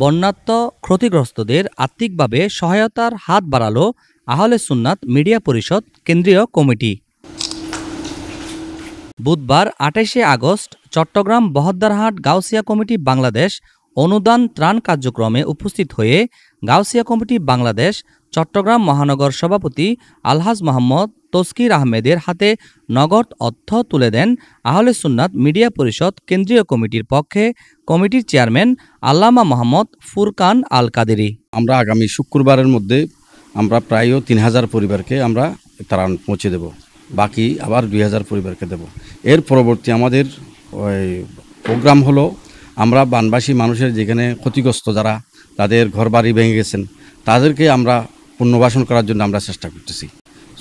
বন্যাত্ম ক্ষতিগ্রস্তদের আর্থিকভাবে সহায়তার হাত বাড়ালো আহলে সুন্নাত মিডিয়া পরিষদ কেন্দ্রীয় কমিটি। বুধবার ২৮শে আগস্ট চট্টগ্রাম বহদ্দারহাট গাউসিয়া কমিটি বাংলাদেশ অনুদান ত্রাণ কার্যক্রমে উপস্থিত হয়ে গাউসিয়া কমিটি বাংলাদেশ চট্টগ্রাম মহানগর সভাপতি আলহাজ মোহাম্মদ তসকির আহমেদের হাতে নগদ অর্থ তুলে দেন আহলে সুন্নাত মিডিয়া পরিষদ কেন্দ্রীয় কমিটির পক্ষে কমিটির চেয়ারম্যান আল্লামা মোহাম্মদ ফুরকান আল কাদেরী। আমরা আগামী শুক্রবারের মধ্যে আমরা প্রায় ৩,০০০ পরিবারকে আমরা ত্রাণ পৌঁছে দেব, বাকি আবার ২,০০০ পরিবারকে দেব। এর পরবর্তী আমাদের প্রোগ্রাম হলো আমরা বানবাসী মানুষের যেখানে ক্ষতিগ্রস্ত যারা তাদের ঘরবাড়ি ভেঙে গেছেন তাদেরকে আমরা পুনর্বাসন করার জন্য আমরা চেষ্টা করতেছি।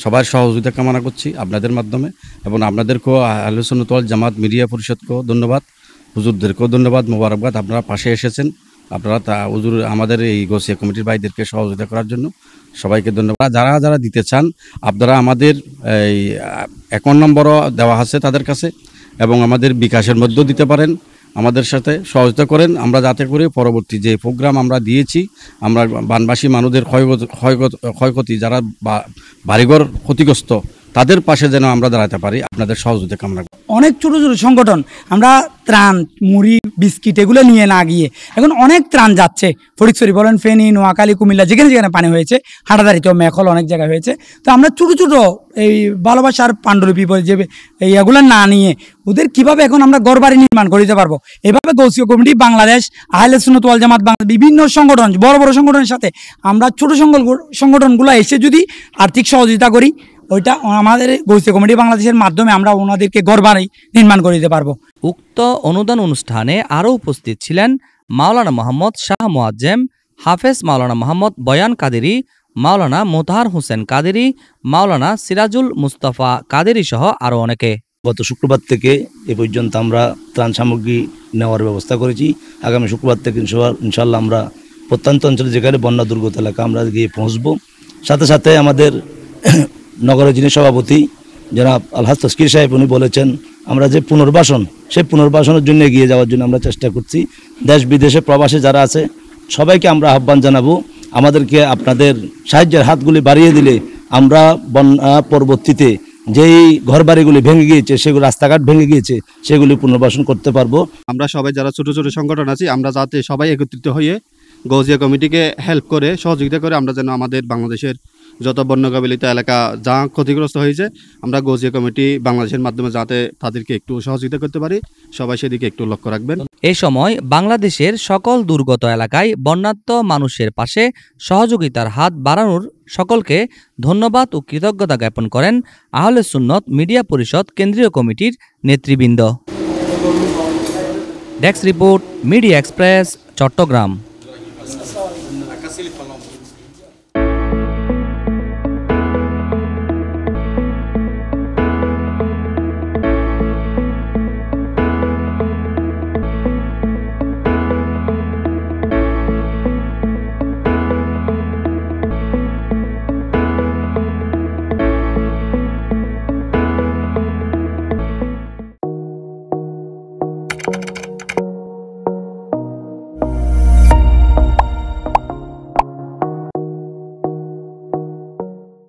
সবার সহযোগিতা কামনা করছি আপনাদের মাধ্যমে, এবং আপনাদেরকেও আহলে সুন্নাত ওয়াল জামাত মিডিয়া পরিষদকেও ধন্যবাদ, হুজুরদেরকেও ধন্যবাদ, মোবারকবাদ। আপনারা পাশে এসেছেন, আপনারা হুজুর আমাদের এই গাউসিয়া কমিটির ভাইদেরকে সহযোগিতা করার জন্য সবাইকে ধন্যবাদ। যারা যারা দিতে চান আপনারা আমাদের এই অ্যাকাউন্ট নম্বরও দেওয়া আছে তাদের কাছে, এবং আমাদের বিকাশের মধ্যেও দিতে পারেন, আমাদের সাথে সহযোগিতা করেন। আমরা যাতে করে পরবর্তী যে প্রোগ্রাম আমরা দিয়েছি আমরা বানবাসী মানুষদের ক্ষয়ক্ষতি যারা বাড়িঘর ক্ষতিগ্রস্ত তাদের পাশে যেন আমরা দাঁড়াতে পারি, আপনাদের সহযোগিতা কামনা করি। অনেক ছোটো ছোটো সংগঠন আমরা ত্রাণ মুড়ি বিস্কিট এগুলো নিয়ে না গিয়ে এখন অনেক ত্রাণ যাচ্ছে, ফটিকছড়ি বলেন, ফেনী, নোয়াখালী, কুমিল্লা, যেখানে যেখানে পানি হয়েছে, হাটাদারিতেও মেখল অনেক জায়গায় হয়েছে। তো আমরা ছোটো ছোটো এই ভালোবাসার পাণ্ডুলিপি যে এইগুলো না নিয়ে ওদের কীভাবে এখন আমরা ঘরবাড়ি নির্মাণ করে দিতে পারবো, এভাবে গাউসিয়া কমিটি বাংলাদেশ, আহলে সুন্নাত ওয়াল জামাত বাংলাদেশ, বিভিন্ন সংগঠন, বড় বড় সংগঠনের সাথে আমরা ছোটো সংগঠনগুলো এসে যদি আর্থিক সহযোগিতা করি, ওইটা আমাদের গাউসিয়া কমিটি বাংলাদেশের মাধ্যমে আমরা ওনাদেরকে ঘরবাড়ি নির্মাণ করে দিতে পারবো। উক্ত অনুদান অনুষ্ঠানে আরও উপস্থিত ছিলেন মাওলানা মোহাম্মদ শাহ মোয়াজ্জেম, হাফেজ মাওলানা মোহাম্মদ বয়ান কাদেরী, মাওলানা মোতাহার হোসেন কাদেরী, মাওলানা সিরাজুল মুস্তাফা কাদেরী সহ আরও অনেকে। গত শুক্রবার থেকে এ পর্যন্ত আমরা ত্রাণ সামগ্রী নেওয়ার ব্যবস্থা করেছি। আগামী শুক্রবার থেকে ইনশাল্লাহ আমরা প্রত্যন্ত অঞ্চলে যেখানে বন্যা দুর্গত এলাকা আমরা গিয়ে পৌঁছবো। সাথে সাথে আমাদের নগরের যিনি সভাপতি জনাব আলহাজ তসকির সাহেব উনি বলেছেন আমরা যে পুনর্বাসন, সেই পুনর্বাসনের জন্য এগিয়ে যাওয়ার জন্য আমরা চেষ্টা করছি। দেশ বিদেশে প্রবাসে যারা আছে সবাইকে আমরা আহ্বান জানাবো, আমাদেরকে আপনাদের সাহায্যের হাতগুলি বাড়িয়ে দিলে আমরা বন্যা পরবর্তীতে যেই ঘরবাড়িগুলি ভেঙে গিয়েছে, সেগুলো রাস্তাঘাট ভেঙে গিয়েছে, সেগুলি পুনর্বাসন করতে পারবো। আমরা সবাই যারা ছোট ছোট সংগঠন আছি আমরা যাতে সবাই একত্রিত হয়ে গাউসিয়া কমিটিকে হেল্প করে সহযোগিতা করে আমরা যেন আমাদের বাংলাদেশের যত বন্যা কবলিত এলাকা যা ক্ষতিগ্রস্ত হয়েছে আমরা গাউসিয়া কমিটি বাংলাদেশের মাধ্যমে যাতে তাদেরকে একটু সহযোগিতা করতে পারি, সবাই সেদিকে একটু লক্ষ্য রাখবেন। এ সময় বাংলাদেশের সকল দুর্গত এলাকায় বন্যাত্ম মানুষের পাশে সহযোগিতার হাত বাড়ানোর সকলকে ধন্যবাদ ও কৃতজ্ঞতা জ্ঞাপন করেন আহলে সুন্নাত মিডিয়া পরিষদ কেন্দ্রীয় কমিটির নেতৃবৃন্দ। Desk report, media express, Chittagong.